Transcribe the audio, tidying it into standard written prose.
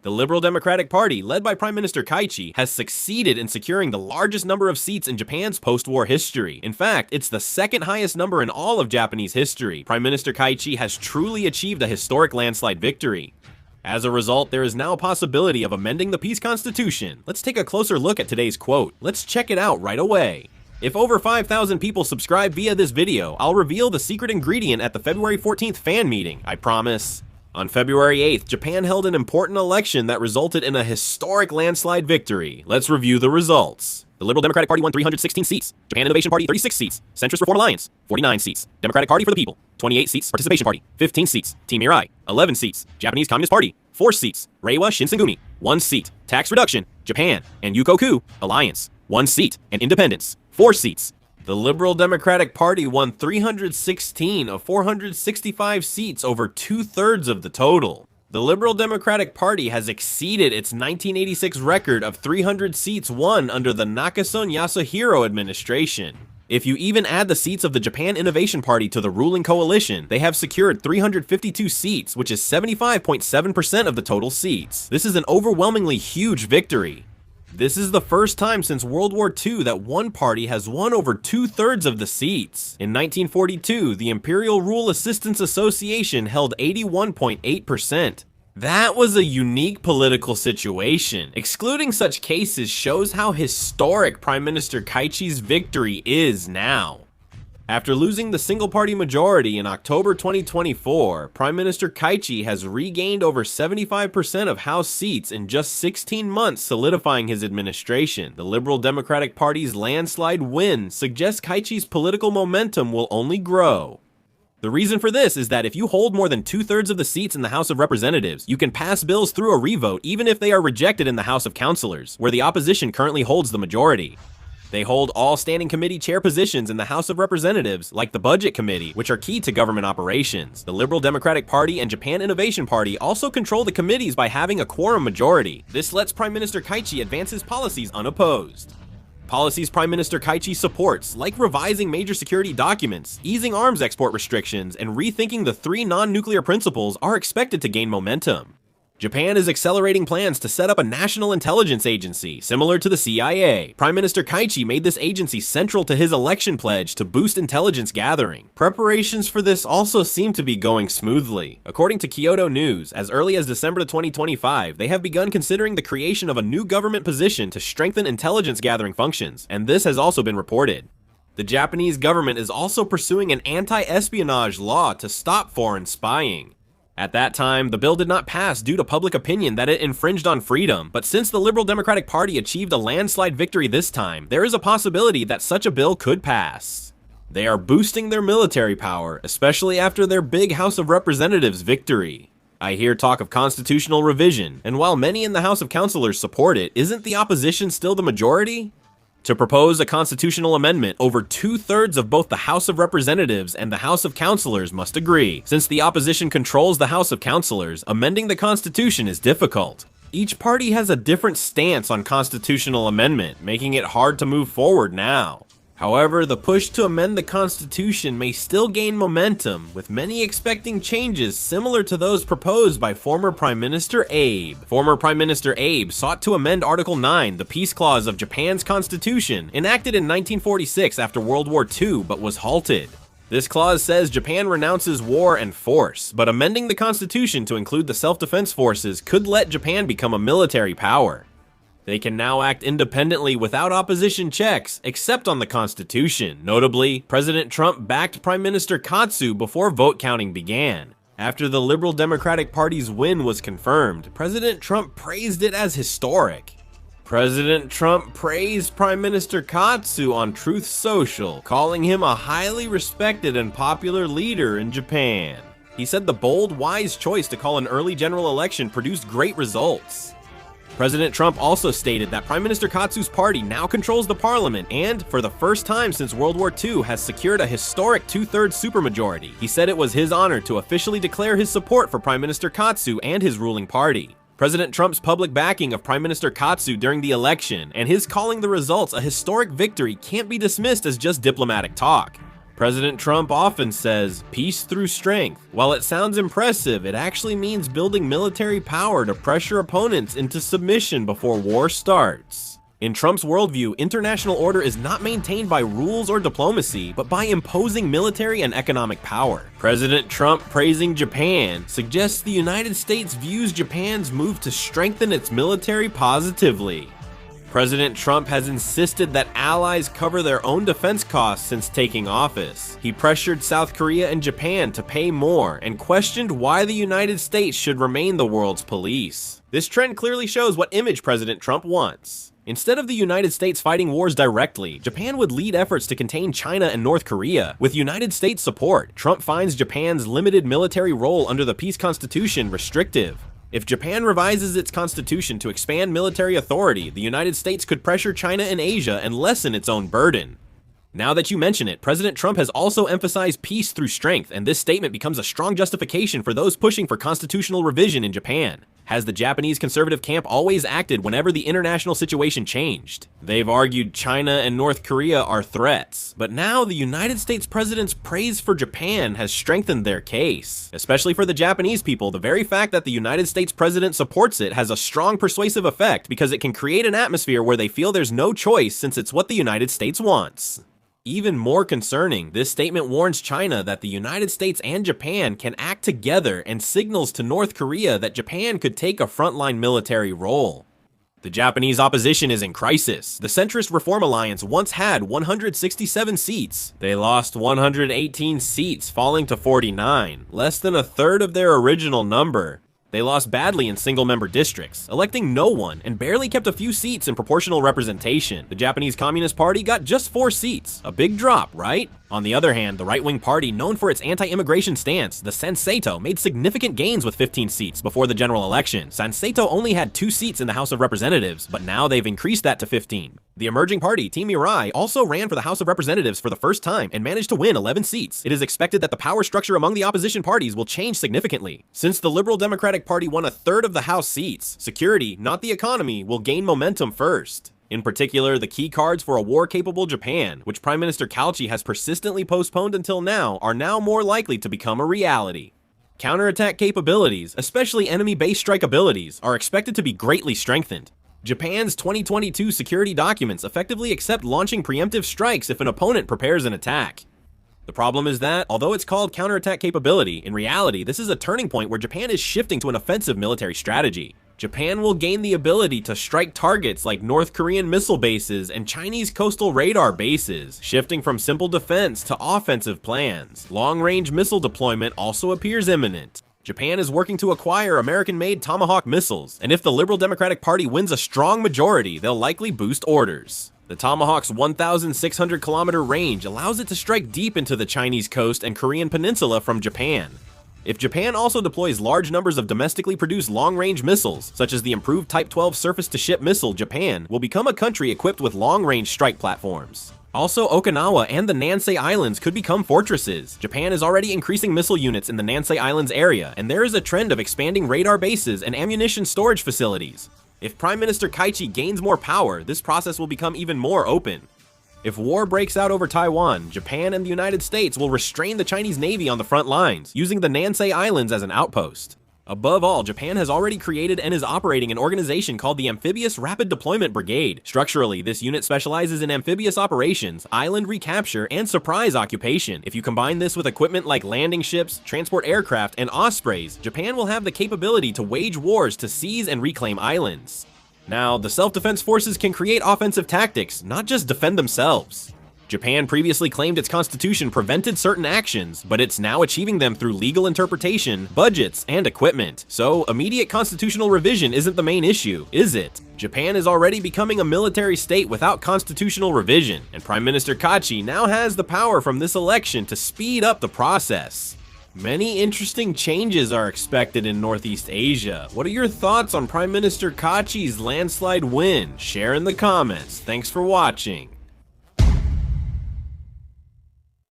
The Liberal Democratic Party, led by Prime Minister Takaichi, has succeeded in securing the largest number of seats in Japan's post-war history. In fact, it's the second highest number in all of Japanese history. Prime Minister Takaichi has truly achieved a historic landslide victory. As a result, there is now a possibility of amending the peace constitution. Let's take a closer look at today's quote. Let's check it out right away. If over 5,000 people subscribe via this video, I'll reveal the secret ingredient at the February 14th fan meeting, I promise. On February 8th, Japan held an important election that resulted in a historic landslide victory. Let's review the results. The Liberal Democratic Party won 316 seats, Japan Innovation Party 36 seats, Centrist Reform Alliance 49 seats, Democratic Party for the People 28 seats, Participation Party 15 seats, Team Mirai 11 seats, Japanese Communist Party 4 seats, Reiwa Shinsengumi 1 seat, Tax Reduction, Japan, and Yukoku Alliance 1 seat, and Independence 4 seats. The Liberal Democratic Party won 316 of 465 seats, over 2/3 of the total. The Liberal Democratic Party has exceeded its 1986 record of 300 seats won under the Nakasun Yasuhiro administration. If you even add the seats of the Japan Innovation Party to the ruling coalition, they have secured 352 seats, which is 75.7% of the total seats. This is an overwhelmingly huge victory. This is the first time since World War II that one party has won over 2/3 of the seats. In 1942, the Imperial Rule Assistance Association held 81.8%. That was a unique political situation. Excluding such cases shows how historic Prime Minister Takaichi's victory is now. After losing the single-party majority in October 2024, Prime Minister Takaichi has regained over 75% of House seats in just 16 months, solidifying his administration. The Liberal Democratic Party's landslide win suggests Takaichi's political momentum will only grow. The reason for this is that if you hold more than 2/3 of the seats in the House of Representatives, you can pass bills through a revote even if they are rejected in the House of Councilors, where the opposition currently holds the majority. They hold all standing committee chair positions in the House of Representatives, like the Budget Committee, which are key to government operations. The Liberal Democratic Party and Japan Innovation Party also control the committees by having a quorum majority. This lets Prime Minister Takaichi advance his policies unopposed. Policies Prime Minister Takaichi supports, like revising major security documents, easing arms export restrictions, and rethinking the 3 non-nuclear principles, are expected to gain momentum. Japan is accelerating plans to set up a national intelligence agency, similar to the CIA. Prime Minister Takaichi made this agency central to his election pledge to boost intelligence gathering. Preparations for this also seem to be going smoothly. According to Kyoto News, as early as December 2025, they have begun considering the creation of a new government position to strengthen intelligence gathering functions, and this has also been reported. The Japanese government is also pursuing an anti-espionage law to stop foreign spying. At that time, the bill did not pass due to public opinion that it infringed on freedom, but since the Liberal Democratic Party achieved a landslide victory this time, there is a possibility that such a bill could pass. They are boosting their military power, especially after their big House of Representatives victory. I hear talk of constitutional revision, and while many in the House of Councilors support it, isn't the opposition still the majority? To propose a constitutional amendment, over 2/3 of both the House of Representatives and the House of Councilors must agree. Since the opposition controls the House of Councilors, amending the Constitution is difficult. Each party has a different stance on constitutional amendment, making it hard to move forward now. However, the push to amend the Constitution may still gain momentum, with many expecting changes similar to those proposed by former Prime Minister Abe. Former Prime Minister Abe sought to amend Article 9, the Peace Clause of Japan's Constitution, enacted in 1946 after World War II, but was halted. This clause says Japan renounces war and force, but amending the Constitution to include the self-defense forces could let Japan become a military power. They can now act independently without opposition checks, except on the Constitution. Notably, President Trump backed Prime Minister Katsu before vote counting began. After the Liberal Democratic Party's win was confirmed, President Trump praised it as historic. President Trump praised Prime Minister Katsu on Truth Social, calling him a highly respected and popular leader in Japan. He said the bold, wise choice to call an early general election produced great results. President Trump also stated that Prime Minister Katsu's party now controls the parliament and, for the first time since World War II, has secured a historic 2/3 supermajority. He said it was his honor to officially declare his support for Prime Minister Katsu and his ruling party. President Trump's public backing of Prime Minister Katsu during the election and his calling the results a historic victory can't be dismissed as just diplomatic talk. President Trump often says, peace through strength. While it sounds impressive, it actually means building military power to pressure opponents into submission before war starts. In Trump's worldview, international order is not maintained by rules or diplomacy, but by imposing military and economic power. President Trump praising Japan suggests the United States views Japan's move to strengthen its military positively. President Trump has insisted that allies cover their own defense costs since taking office. He pressured South Korea and Japan to pay more and questioned why the United States should remain the world's police. This trend clearly shows what image President Trump wants. Instead of the United States fighting wars directly, Japan would lead efforts to contain China and North Korea. With United States support, Trump finds Japan's limited military role under the peace constitution restrictive. If Japan revises its constitution to expand military authority, the United States could pressure China and Asia and lessen its own burden. Now that you mention it, President Trump has also emphasized peace through strength, and this statement becomes a strong justification for those pushing for constitutional revision in Japan. Has the Japanese conservative camp always acted whenever the international situation changed? They've argued China and North Korea are threats, but now the United States president's praise for Japan has strengthened their case. Especially for the Japanese people, the very fact that the United States president supports it has a strong persuasive effect because it can create an atmosphere where they feel there's no choice since it's what the United States wants. Even more concerning, this statement warns China that the United States and Japan can act together and signals to North Korea that Japan could take a frontline military role. The Japanese opposition is in crisis. The centrist Reform Alliance once had 167 seats. They lost 118 seats, falling to 49, less than a third of their original number. They lost badly in single-member districts, electing no one, and barely kept a few seats in proportional representation. The Japanese Communist Party got just 4 seats. A big drop, right? On the other hand, the right-wing party, known for its anti-immigration stance, the Sanseito, made significant gains with 15 seats before the general election. Sanseito only had 2 seats in the House of Representatives, but now they've increased that to 15. The emerging party, Team Mirai, also ran for the House of Representatives for the first time and managed to win 11 seats. It is expected that the power structure among the opposition parties will change significantly. Since the Liberal Democratic Party won a third of the House seats, security, not the economy, will gain momentum first. In particular, the key cards for a war-capable Japan, which Prime Minister Takaichi has persistently postponed until now, are now more likely to become a reality. Counterattack capabilities, especially enemy base strike abilities, are expected to be greatly strengthened. Japan's 2022 security documents effectively accept launching preemptive strikes if an opponent prepares an attack. The problem is that, although it's called counterattack capability, in reality, this is a turning point where Japan is shifting to an offensive military strategy. Japan will gain the ability to strike targets like North Korean missile bases and Chinese coastal radar bases, shifting from simple defense to offensive plans. Long-range missile deployment also appears imminent. Japan is working to acquire American-made Tomahawk missiles, and if the Liberal Democratic Party wins a strong majority, they'll likely boost orders. The Tomahawk's 1,600-kilometer range allows it to strike deep into the Chinese coast and Korean peninsula from Japan. If Japan also deploys large numbers of domestically produced long-range missiles, such as the improved Type 12 surface-to-ship missile, Japan will become a country equipped with long-range strike platforms. Also, Okinawa and the Nansei Islands could become fortresses. Japan is already increasing missile units in the Nansei Islands area, and there is a trend of expanding radar bases and ammunition storage facilities. If Prime Minister Takaichi gains more power, this process will become even more open. If war breaks out over Taiwan, Japan and the United States will restrain the Chinese Navy on the front lines, using the Nansei Islands as an outpost. Above all, Japan has already created and is operating an organization called the Amphibious Rapid Deployment Brigade. Structurally, this unit specializes in amphibious operations, island recapture, and surprise occupation. If you combine this with equipment like landing ships, transport aircraft, and ospreys, Japan will have the capability to wage wars to seize and reclaim islands. Now, the self-defense forces can create offensive tactics, not just defend themselves. Japan previously claimed its constitution prevented certain actions, but it's now achieving them through legal interpretation, budgets, and equipment. So, immediate constitutional revision isn't the main issue, is it? Japan is already becoming a military state without constitutional revision, and Prime Minister Takaichi now has the power from this election to speed up the process. Many interesting changes are expected in Northeast Asia. What are your thoughts on Prime Minister Takaichi's landslide win? Share in the comments. Thanks for watching.